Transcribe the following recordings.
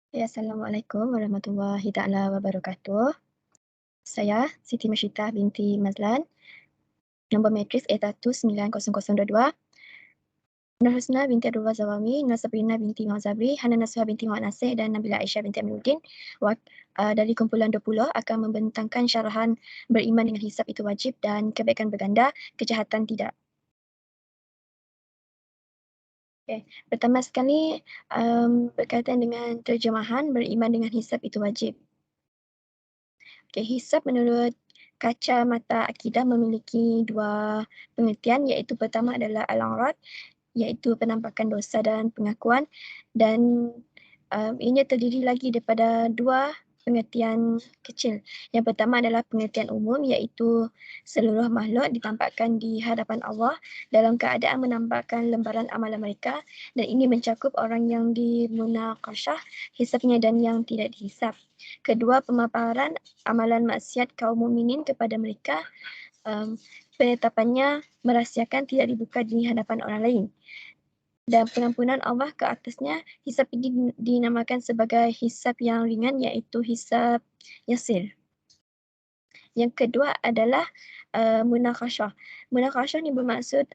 Ya, Assalamualaikum warahmatullahi taala wabarakatuh. Saya Siti Masyidah binti Mazlan, nombor matris A1900022, Nur Husna binti Abdul Zawami, Nur Sabrina binti Muhammad Zabri, Hana Nasuha binti Muhammad Nasir dan Nabila Aisyah binti Aminuddin dari kumpulan 20 akan membentangkan syarahan beriman dengan hisab itu wajib dan kebaikan berganda, kejahatan tidak. Okay. Pertama sekali, berkaitan dengan terjemahan beriman dengan hisab itu wajib. Okay, hisab menurut kacamata akidah memiliki dua pengertian, iaitu pertama adalah al-awrad, iaitu penampakan dosa dan pengakuan, dan ianya terdiri lagi daripada dua pengertian kecil. Yang pertama adalah pengertian umum, iaitu seluruh makhluk ditampakkan di hadapan Allah dalam keadaan menampakkan lembaran amalan mereka, dan ini mencakup orang yang dimunaqasyah hisabnya dan yang tidak dihisab. Kedua, pemaparan amalan maksiat kaum mukminin kepada mereka, penetapannya merahsiakan, tidak dibuka di hadapan orang lain. Dan pengampunan Allah ke atasnya, hisab ini dinamakan sebagai hisab yang ringan, iaitu hisab yasir. Yang kedua adalah munaqasyah. Munaqasyah ni bermaksud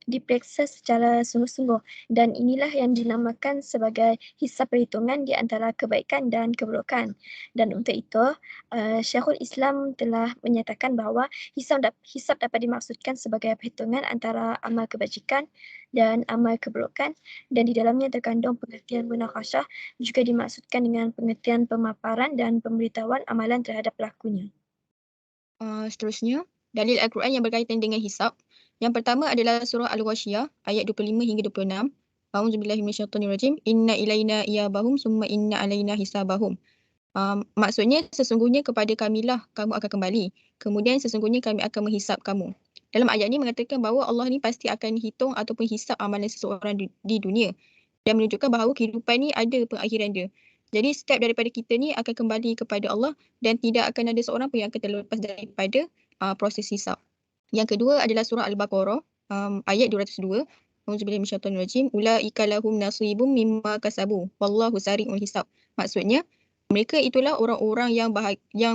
diperiksa secara sungguh-sungguh, dan inilah yang dinamakan sebagai hisab perhitungan di antara kebaikan dan keburukan. Dan untuk itu, Syekhul Islam telah menyatakan bahawa hisab dapat dimaksudkan sebagai perhitungan antara amal kebajikan dan amal keburukan, dan di dalamnya terkandung pengertian munaqasyah juga dimaksudkan dengan pengertian pemaparan dan pemberitahuan amalan terhadap pelakunya. Seterusnya, dalil Al-Quran yang berkaitan dengan hisab. Yang pertama adalah surah Al-Ghasyiyah ayat 25 hingga 26. A'udzubillahi minasyaitonirrajim. Inna ilaina iyabahum summa inna alaina hisabahum. Maksudnya sesungguhnya kepada kamilah kamu akan kembali. Kemudian sesungguhnya kami akan menghisap kamu. Dalam ayat ini mengatakan bahawa Allah ni pasti akan hitung ataupun hisap amalan seseorang di dunia. Dan menunjukkan bahawa kehidupan ni ada pengakhiran dia. Jadi setiap daripada kita ni akan kembali kepada Allah dan tidak akan ada seorang pun yang akan terlepas daripada proses hisap. Yang kedua adalah surah Al-Baqarah ayat 202. Auzubillahi minasyaitonirrajim. Ulaika lahum nasibum mimma kasabu wallahu sari'ul hisab. Maksudnya mereka itulah orang-orang yang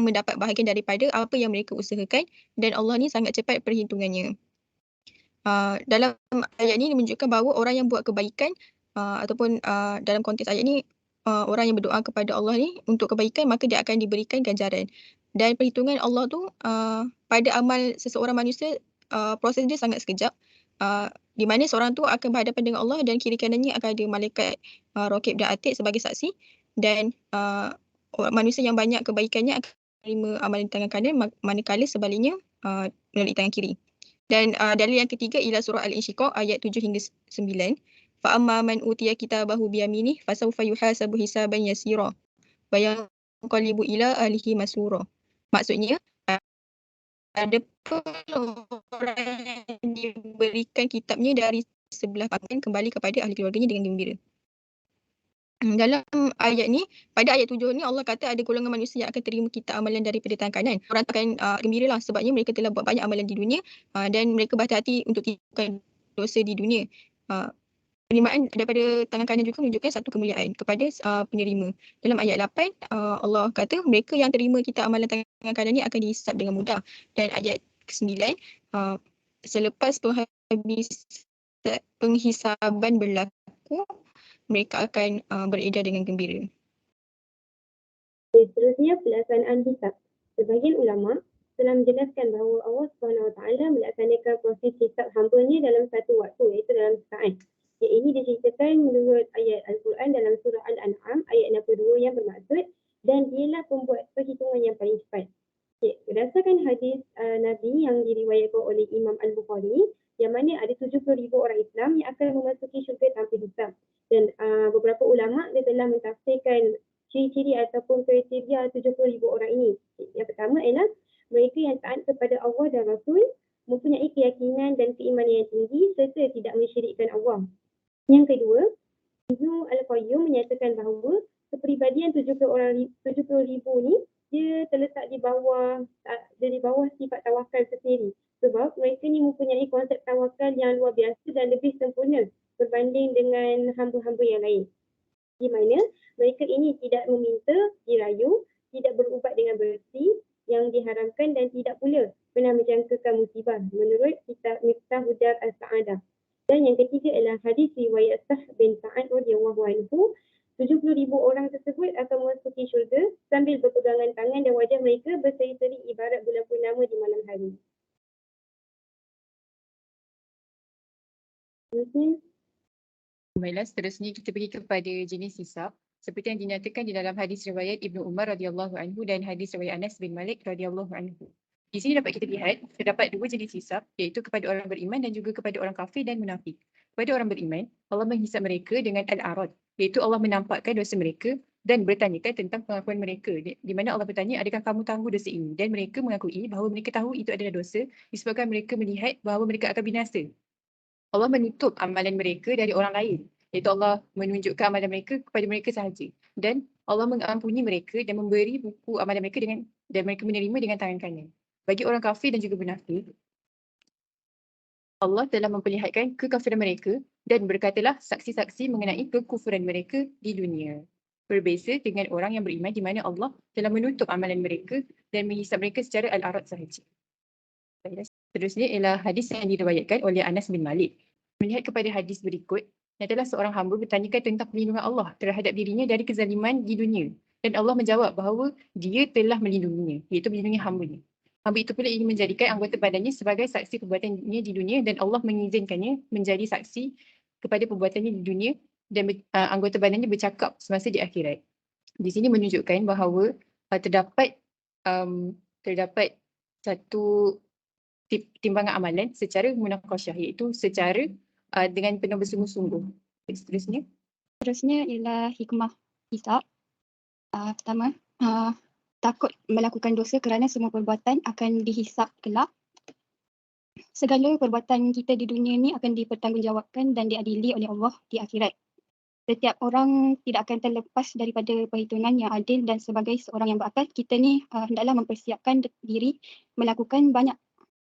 mendapat bahagian daripada apa yang mereka usahakan, dan Allah ni sangat cepat perhitungannya. Dalam ayat ni menunjukkan bahawa orang yang buat kebaikan ataupun dalam konteks ayat ni orang yang berdoa kepada Allah ni untuk kebaikan, maka dia akan diberikan ganjaran. Dan perhitungan Allah tu pada amal seseorang manusia, proses dia sangat sekejap. Di mana seorang tu akan berhadapan dengan Allah dan kiri kanannya akan ada malaikat Raqib dan Atid sebagai saksi, dan manusia yang banyak kebaikannya akan menerima amalan di tangan kanan, manakala sebaliknya melalui tangan kiri. Dan dalil yang ketiga ialah surah Al-Insyiqaq ayat 7 hingga 9. Fa'amma man utiya kitabahu biyaminih fasawfa yuhasabu hisaban yasira wa yanqalibu ila ahlihi masrura. Maksudnya ada pun orang yang diberikan kitabnya dari sebelah kanan kembali kepada ahli keluarganya dengan gembira. Dalam ayat ni, pada ayat 7 ni Allah kata ada golongan manusia yang akan terima kitab amalan daripada tangan kanan. Orang akan gembiralah sebabnya mereka telah buat banyak amalan di dunia dan mereka berhati-hati untuk tinggalkan dosa di dunia. Penerimaan daripada tangan kanan juga menunjukkan satu kemuliaan kepada penerima. Dalam ayat 8, Allah kata mereka yang terima kitab amalan tangan kanan ni akan dihisab dengan mudah. Dan ayat ke-9, selepas penghisaban berlaku, mereka akan beredar dengan gembira. Seterusnya, pelaksanaan hisab. Sebahagian ulama telah menjelaskan bahawa Allah SWT melaksanakan proses hisab hamba-Nya dalam satu waktu, iaitu dalam saat. Yang ini diceritakan menurut ayat Al-Quran dalam surah Al-An'am ayat 62 yang bermaksud, dan dialah pembuat perhitungan yang paling cepat. Berdasarkan hadis Nabi yang diriwayatkan oleh Imam Al-Bukhari, yang mana ada 70,000 orang Islam yang akan memasuki syurga tanpa hisab. Dan beberapa ulama dia telah mentafsirkan ciri-ciri ataupun kriteria 70,000 orang ini. Yang pertama ialah mereka yang taat kepada Allah dan Rasul, mempunyai keyakinan dan keimanan yang tinggi serta tidak mensyirikkan Allah. Yang kedua, Ibnu Al-Qayyum menyatakan bahawa kepribadian 70,000 ni dia terletak di bawah sifat tawakal sendiri. Sebab mereka ni mempunyai konsep tawakal yang luar biasa dan lebih sempurna berbanding dengan hamba-hamba yang lain. di mana mereka ini tidak meminta, dirayu, tidak berubat dengan bersih yang diharamkan dan tidak pula pernah menjangkakan musibah menurut kitab Miftah Hujjar Al-Sa'adah. Dan yang ketiga ialah hadis riwayat Sah bin Sa'ad radhiyallahu anhu, 70,000 orang tersebut akan memasuki syurga sambil berpegangan tangan dan wajah mereka berseri-seri ibarat bulan purnama di malam hari. Baiklah, seterusnya kita pergi kepada jenis hisab seperti yang dinyatakan di dalam hadis riwayat Ibnu Umar radhiyallahu anhu dan hadis riwayat Anas bin Malik radhiyallahu anhu. Di sini dapat kita lihat terdapat dua jenis hisab, iaitu kepada orang beriman dan juga kepada orang kafir dan munafik. Kepada orang beriman, Allah menghisab mereka dengan al-arad, iaitu Allah menampakkan dosa mereka dan bertanyakan tentang pengakuan mereka. Di mana Allah bertanya, adakah kamu tahu dosa ini? Dan mereka mengakui bahawa mereka tahu itu adalah dosa disebabkan mereka melihat bahawa mereka akan binasa. Allah menutup amalan mereka dari orang lain, iaitu Allah menunjukkan amalan mereka kepada mereka sahaja. Dan Allah mengampuni mereka dan memberi buku amalan mereka dan mereka menerima dengan tangan kanan. Bagi orang kafir dan juga munafik, Allah telah memperlihatkan kekafiran mereka dan berkatalah saksi-saksi mengenai kekufuran mereka di dunia. Berbeza dengan orang yang beriman di mana Allah telah menutup amalan mereka dan menghisab mereka secara al-arad sahaja. Seterusnya ialah hadis yang diriwayatkan oleh Anas bin Malik. Melihat kepada hadis berikut, adalah seorang hamba bertanyakan tentang perlindungan Allah terhadap dirinya dari kezaliman di dunia. Dan Allah menjawab bahawa dia telah melindunginya, iaitu melindungi hambanya. Hamba itu pula ingin menjadikan anggota badannya sebagai saksi perbuatannya di dunia dan Allah mengizinkannya menjadi saksi kepada perbuatannya di dunia dan anggota badannya bercakap semasa di akhirat. Di sini menunjukkan bahawa terdapat satu timbangan amalan secara munaqasyah, iaitu secara dengan penuh bersungguh-sungguh. Seterusnya ialah hikmah hisab. Pertama, takut melakukan dosa kerana semua perbuatan akan dihisab kelak. Segala perbuatan kita di dunia ni akan dipertanggungjawabkan dan diadili oleh Allah di akhirat. Setiap orang tidak akan terlepas daripada perhitungan yang adil dan sebagai seorang yang berakal, kita ni hendaklah mempersiapkan diri melakukan banyak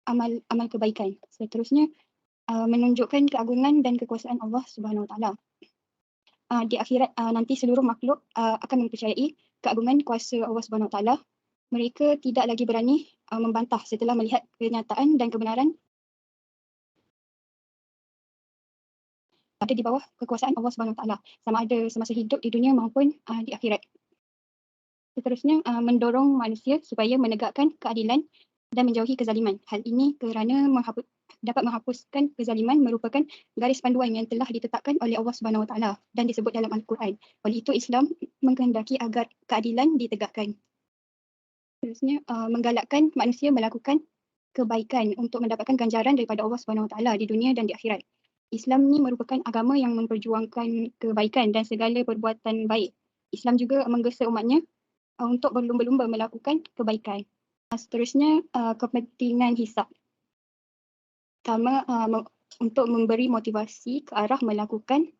amal kebaikan. Seterusnya, menunjukkan keagungan dan kekuasaan Allah Subhanahu Wa Taala. Di akhirat nanti seluruh makhluk akan mempercayai keagungan kuasa Allah Subhanahu Wa Taala. Mereka tidak lagi berani membantah setelah melihat kenyataan dan kebenaran ada di bawah kekuasaan Allah Subhanahu Wa Taala, sama ada semasa hidup di dunia maupun di akhirat. Seterusnya, mendorong manusia supaya menegakkan keadilan dan menjauhi kezaliman. Hal ini kerana dapat menghapuskan kezaliman merupakan garis panduan yang telah ditetapkan oleh Allah Subhanahu Wa Taala dan disebut dalam Al-Quran. Oleh itu Islam menghendaki agar keadilan ditegakkan. Seterusnya, menggalakkan manusia melakukan kebaikan untuk mendapatkan ganjaran daripada Allah Subhanahu Wa Taala di dunia dan di akhirat. Islam ni merupakan agama yang memperjuangkan kebaikan dan segala perbuatan baik. Islam juga menggesa umatnya untuk berlumba-lumba melakukan kebaikan. Seterusnya, kepentingan hisab. Pertama, untuk memberi motivasi ke arah melakukan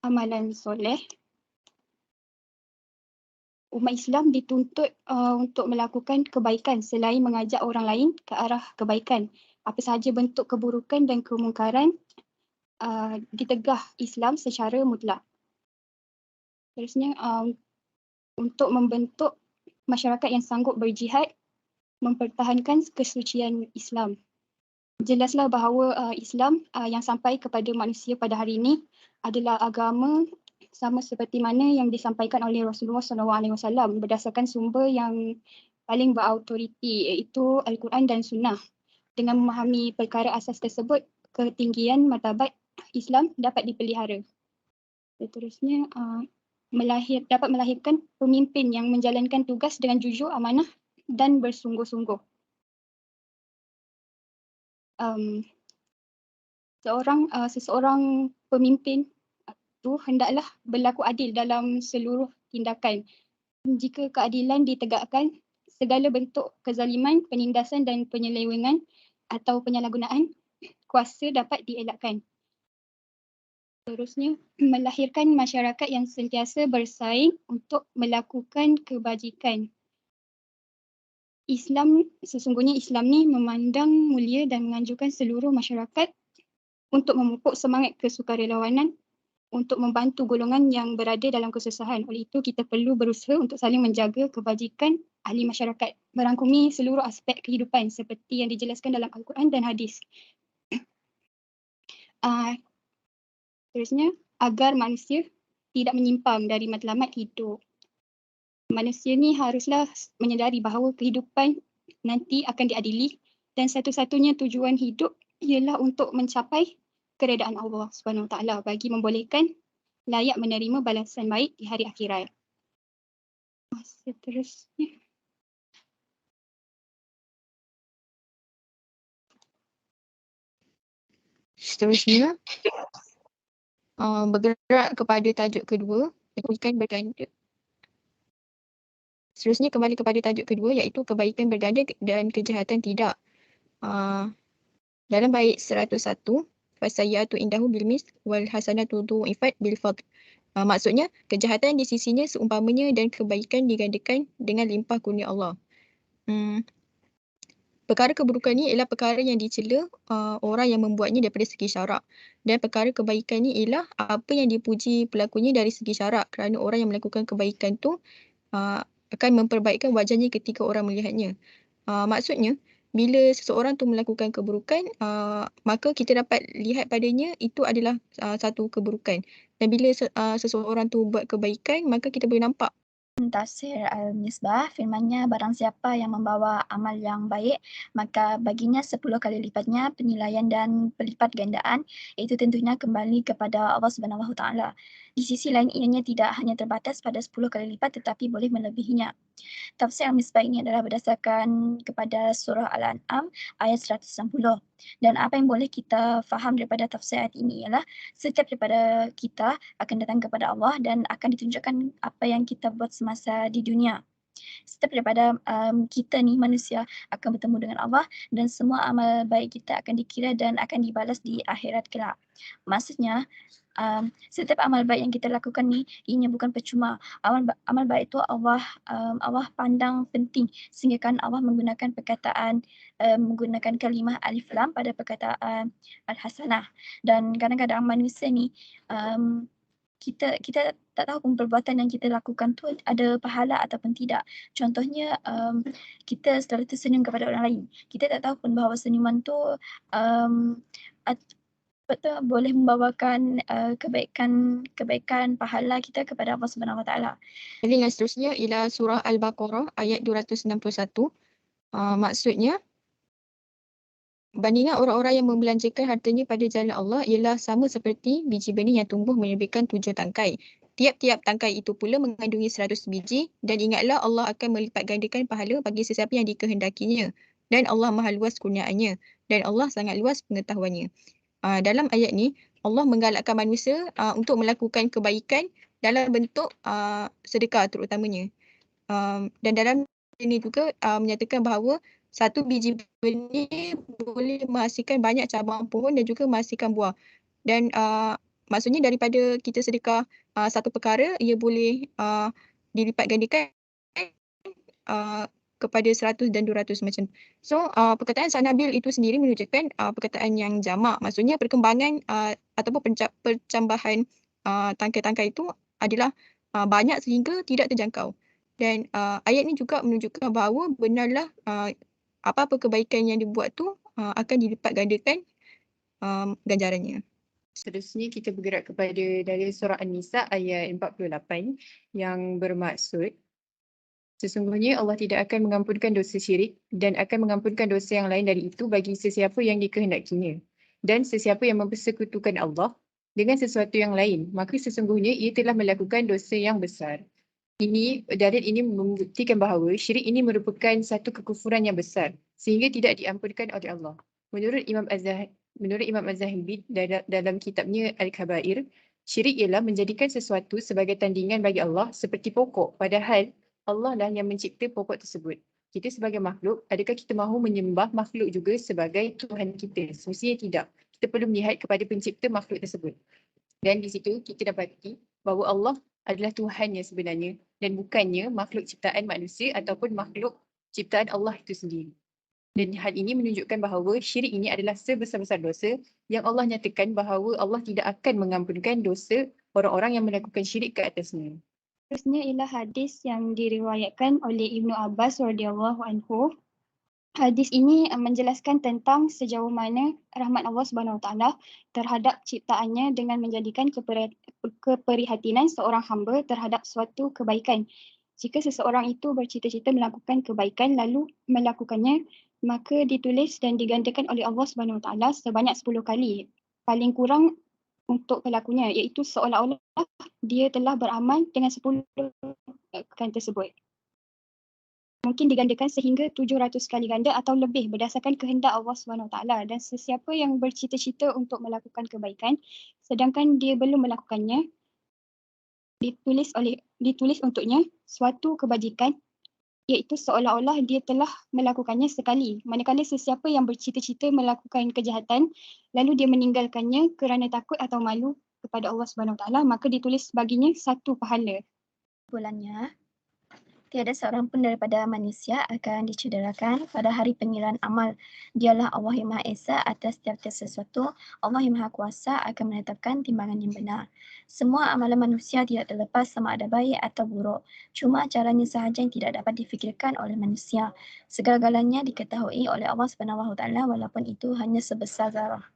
amalan soleh. Umat Islam dituntut untuk melakukan kebaikan selain mengajak orang lain ke arah kebaikan. Apa sahaja bentuk keburukan dan kemungkaran ditegah Islam secara mutlak. Seterusnya, untuk membentuk masyarakat yang sanggup berjihad mempertahankan kesucian Islam. Jelaslah bahawa Islam yang sampai kepada manusia pada hari ini adalah agama sama seperti mana yang disampaikan oleh Rasulullah SAW berdasarkan sumber yang paling berautoriti, iaitu Al-Quran dan Sunnah. Dengan memahami perkara asas tersebut, ketinggian martabat Islam dapat dipelihara. Seterusnya, dapat melahirkan pemimpin yang menjalankan tugas dengan jujur, amanah dan bersungguh-sungguh. Seseorang pemimpin itu hendaklah berlaku adil dalam seluruh tindakan. Jika keadilan ditegakkan, segala bentuk kezaliman, penindasan dan penyelewengan atau penyalahgunaan kuasa dapat dielakkan. Seterusnya, melahirkan masyarakat yang sentiasa bersaing untuk melakukan kebajikan. Sesungguhnya Islam ni memandang mulia dan menganjurkan seluruh masyarakat untuk memupuk semangat kesukarelawanan untuk membantu golongan yang berada dalam kesusahan. Oleh itu, kita perlu berusaha untuk saling menjaga kebajikan ahli masyarakat, merangkumi seluruh aspek kehidupan seperti yang dijelaskan dalam Al-Quran dan hadis. Terusnya, agar manusia tidak menyimpang dari matlamat hidup. Manusia ni haruslah menyedari bahawa kehidupan nanti akan diadili dan satu-satunya tujuan hidup ialah untuk mencapai keredaan Allah SWT bagi membolehkan layak menerima balasan baik di hari akhirat. Seterusnya. Seterusnya, bergerak kepada tajuk kedua, kebaikan berganda. Seterusnya kembali kepada tajuk kedua iaitu kebaikan berganda dan kejahatan tidak. Dalam bait 101, fasayyi'atu indahu bil mis wal hasanatu du'ifat bil fadl. Maksudnya kejahatan di sisinya seumpamanya dan kebaikan digandakan dengan limpah kurnia Allah. Perkara keburukan ni ialah perkara yang dicela orang yang membuatnya daripada segi syarak, dan perkara kebaikan ni ialah apa yang dipuji pelakunya dari segi syarak, kerana orang yang melakukan kebaikan tu akan memperbaikkan wajahnya ketika orang melihatnya. Maksudnya bila seseorang tu melakukan keburukan, maka kita dapat lihat padanya itu adalah satu keburukan, dan bila seseorang tu buat kebaikan, maka kita boleh nampak. Tafsir Al-Misbah, firmannya, barang siapa yang membawa amal yang baik, maka baginya 10 kali lipatnya penilaian dan pelipat gandaan, itu tentunya kembali kepada Allah Subhanahu Wa Taala. Di sisi lain, ianya tidak hanya terbatas pada 10 kali lipat tetapi boleh melebihinya. Tafsir Al-Misbah ini adalah berdasarkan kepada surah Al-An'am ayat 160. Dan apa yang boleh kita faham daripada tafsir ayat ini ialah setiap daripada kita akan datang kepada Allah dan akan ditunjukkan apa yang kita buat semasa di dunia. Setiap daripada kita ni manusia akan bertemu dengan Allah dan semua amal baik kita akan dikira dan akan dibalas di akhirat kelak. Maksudnya, setiap amal baik yang kita lakukan ni, ianya bukan percuma. Amal baik itu Allah pandang penting sehingga kan Allah menggunakan perkataan menggunakan kalimah alif lam pada perkataan al-hasanah. Dan kadang-kadang manusia ni kita tak tahu pun perbuatan yang kita lakukan tu ada pahala ataupun tidak. Contohnya kita selalu tersenyum kepada orang lain. Kita tak tahu pun bahawa senyuman tu betul boleh membawakan kebaikan pahala kita kepada Allah Subhanahu Wa Taala. Jadi yang seterusnya ialah surah Al-Baqarah ayat 261. Maksudnya, bandingan orang-orang yang membelanjakan hartanya pada jalan Allah ialah sama seperti biji benih yang tumbuh menerbitkan 7 tangkai. Tiap-tiap tangkai itu pula mengandungi 100 biji, dan ingatlah Allah akan melipat gandakan pahala bagi sesiapa yang dikehendakinya. Dan Allah maha luas kurniaannya, dan Allah sangat luas pengetahuannya. Dalam ayat ni, Allah menggalakkan manusia untuk melakukan kebaikan dalam bentuk sedekah terutamanya. Dan dalam ini juga menyatakan bahawa satu biji benih boleh menghasilkan banyak cabang pohon dan juga menghasilkan buah. Dan maksudnya daripada kita sedekah satu perkara, ia boleh dilipat gandakan kepada 100 dan 200 macam. So perkataan Sanabil itu sendiri menunjukkan perkataan yang jamak. Maksudnya perkembangan ataupun percambahan tangkai-tangkai itu adalah banyak sehingga tidak terjangkau. Dan ayat ni juga menunjukkan bahawa benarlah apa-apa kebaikan yang dibuat tu akan dilipat gandakan ganjarannya. Seterusnya kita bergerak kepada dari surah An-Nisa ayat 48 yang bermaksud, sesungguhnya Allah tidak akan mengampunkan dosa syirik dan akan mengampunkan dosa yang lain dari itu bagi sesiapa yang dikehendakinya. Dan sesiapa yang mempersekutukan Allah dengan sesuatu yang lain, maka sesungguhnya ia telah melakukan dosa yang besar. Dalil ini membuktikan bahawa syirik ini merupakan satu kekufuran yang besar sehingga tidak diampunkan oleh Allah. Menurut Imam Az-Zahibi dalam kitabnya Al-Kabair, syirik ialah menjadikan sesuatu sebagai tandingan bagi Allah seperti pokok, padahal Allah lah yang mencipta pokok tersebut. Kita sebagai makhluk, adakah kita mahu menyembah makhluk juga sebagai Tuhan kita? Semestinya tidak. Kita perlu melihat kepada pencipta makhluk tersebut. Dan di situ kita dapati bahawa Allah adalah Tuhan yang sebenarnya dan bukannya makhluk ciptaan manusia ataupun makhluk ciptaan Allah itu sendiri. Dan hal ini menunjukkan bahawa syirik ini adalah sebesar-besar dosa yang Allah nyatakan bahawa Allah tidak akan mengampunkan dosa orang-orang yang melakukan syirik ke atasnya. Seterusnya ialah hadis yang diriwayatkan oleh Ibnu Abbas radhiyallahu anhu. Hadis ini menjelaskan tentang sejauh mana rahmat Allah Subhanahu Wa Taala terhadap ciptaannya dengan menjadikan keprihatinan seorang hamba terhadap suatu kebaikan. Jika seseorang itu bercita-cita melakukan kebaikan lalu melakukannya, maka ditulis dan digandakan oleh Allah Subhanahu Wa Taala sebanyak 10 kali. Paling kurang untuk pelakunya, iaitu seolah-olah dia telah beramal dengan 10 kebaikan tersebut. Mungkin digandakan sehingga 700 kali ganda atau lebih berdasarkan kehendak Allah SWT. Dan sesiapa yang bercita-cita untuk melakukan kebaikan sedangkan dia belum melakukannya, ditulis untuknya suatu kebajikan, iaitu seolah-olah dia telah melakukannya sekali. Manakala sesiapa yang bercita-cita melakukan kejahatan lalu dia meninggalkannya kerana takut atau malu kepada Allah SWT, maka ditulis baginya satu pahala. Kesimpulannya, tiada seorang pun daripada manusia akan dicederakan pada hari pengiraan amal. Dialah Allah yang Maha Esa atas setiap sesuatu. Allah yang Maha Kuasa akan menetapkan timbangan yang benar. Semua amalan manusia tidak terlepas sama ada baik atau buruk. Cuma caranya sahaja yang tidak dapat difikirkan oleh manusia. Segala-galanya diketahui oleh Allah SWT walaupun itu hanya sebesar zarah.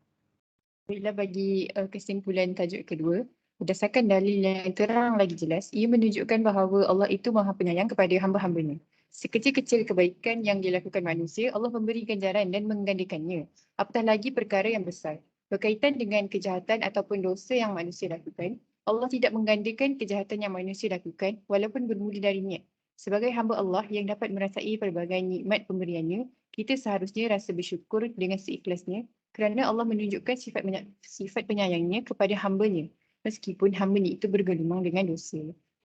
Bila bagi kesimpulan tajuk kedua, berdasarkan dalil yang terang lagi jelas, ia menunjukkan bahawa Allah itu Maha Penyayang kepada hamba-hambanya. Sekecil-kecil kebaikan yang dilakukan manusia, Allah memberi ganjaran dan menggandakannya. Apatah lagi perkara yang besar. Berkaitan dengan kejahatan ataupun dosa yang manusia lakukan, Allah tidak menggandakan kejahatan yang manusia lakukan walaupun bermula dari niat. Sebagai hamba Allah yang dapat merasai pelbagai nikmat pemberiannya, kita seharusnya rasa bersyukur dengan seikhlasnya kerana Allah menunjukkan sifat penyayangnya kepada hambanya meskipun hambanya itu bergelumang dengan dosa.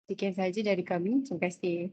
Sekian sahaja dari kami. Terima kasih.